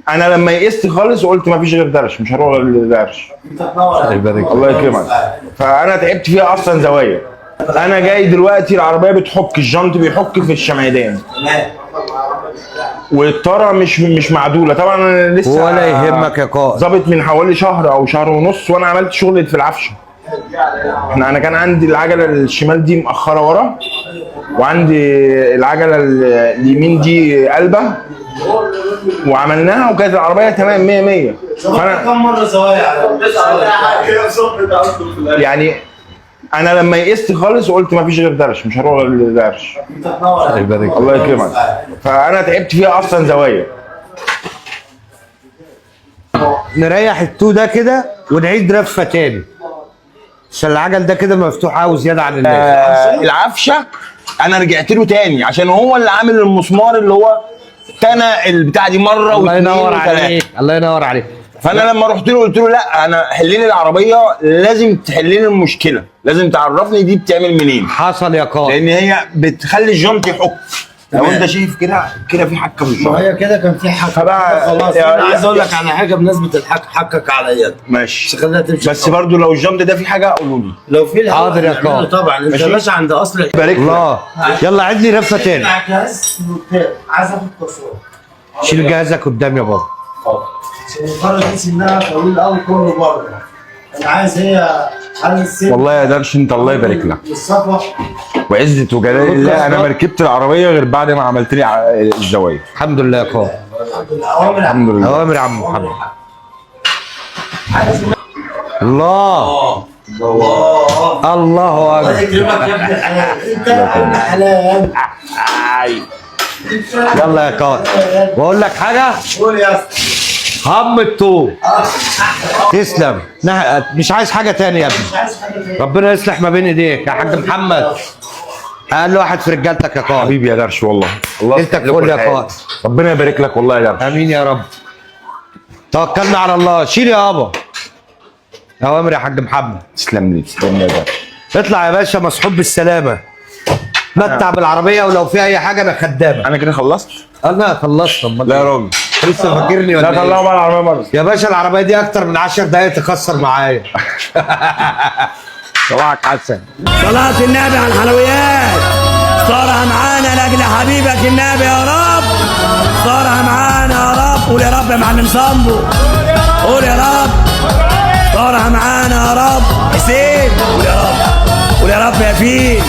انا لما يئست خالص قلت ما فيش غير درش، مش هروح غير درش. الله يكرمك. فانا تعبت فيها اصلا زوايا. انا جاي دلوقتي العربيه بتحك، الجنط بيحك في الشمعدان والطاره مش معدوله. طبعا انا لسه ولا يهمك يا قائد. ظابط من حوالي شهر او شهر ونص وانا عملت شغل في العفشه. انا كان عندي العجله الشمال دي مأخره ورا، وعندي العجله اليمين دي قلبه، وعملناها وكانت العربيه تمام 100 100. فانا كم مره زوايا يعني انا لما يئست خالص قلت ما فيش غير درش، مش هروح غير درش. الله يكرمك. فانا تعبت فيها اصلا زوايا. نريح التو ده كده ونعيد رفه تاني عشان العجل ده كده مفتوح قوي زياده عن الناس. العفشه انا رجعت له تاني عشان هو اللي عامل المسمار اللي هو تنى البتاع دي مره الله واثنين ينور وثلاثه. عليك، الله ينور عليك. فانا لما رحت له قلت له لا، انا حليني العربيه، لازم تحليني المشكله، لازم تعرفني دي بتعمل منين، حصل يا قائد. لان هي بتخلي الجنط يحك. لو انت شايف كده في حكه في ما الجنط. هي كده كان في حكه فبقى خلاص. انا عايز اقول لك على حاجه بمناسبه حكك عليا، ماشي، مش خليها تمشي. بس برضو لو الجنط ده في حاجه قولوا لي. لو في الهواء حاضر يا هنعمله قائد. طبعا. انت ماشي. ماشي عند اصل بارك لك. الله. يلا عيد لي رفه تاني. عايز اخد تصوير. شيل جهازك قدام يا بابا. المفرد دي سنها طويل قوي كله بره. انا عايز هي حل السن. والله يا درش انت الله يبارك لك الصفا وعزة وجلال الله. انا ما ركبت العربيه غير بعد ما عملت لي الزوايا. الحمد لله يا قائد. الاوامر. الحمد لله. اوامر يا عم محمد. الله الله الله اكبر. يكرمك يا ابن الحلال. انت يا ابن الحلال. يلا يا قائد. واقول لك حاجه، قول يا اسطى. هم الطوب. تسلم. مش عايز حاجه تاني يا ابني. مش عايز حاجه تاني. ربنا يصلح ما بين ايديك يا حاج محمد. اقل واحد في رجالتك يا قائد. حبيبي يا درش والله. الله انت يصلح لكم كل يا الحال. قائد. ربنا يبارك لك والله يا درش. امين يا رب. توكلنا على الله. شيل يا يابا. اوامر يا حاج محمد. تسلم لي تسلم لي يا درش. اطلع يا باشا مسحوب بالسلامه. متع بالعربيه ولو في اي حاجه انا خدامك. انا كده خلصت؟ انا خلصت. امال لا يا إيه؟ راجل. لسه فاكرني ولا لا إيه؟ طلعوا بقى العربيه بره. يا باشا العربيه دي اكتر من 10 دقايق تكسر معايا. صباحك حسن. صلاة النبي على الحلويات. صارها معانا لاجل حبيبك النبي يا رب. صارها معانا يا رب. قول يا رب يا معلم صامبو. قول يا رب. صارها معانا يا رب. حسين قول يا رب. قول يا رب يا فيل.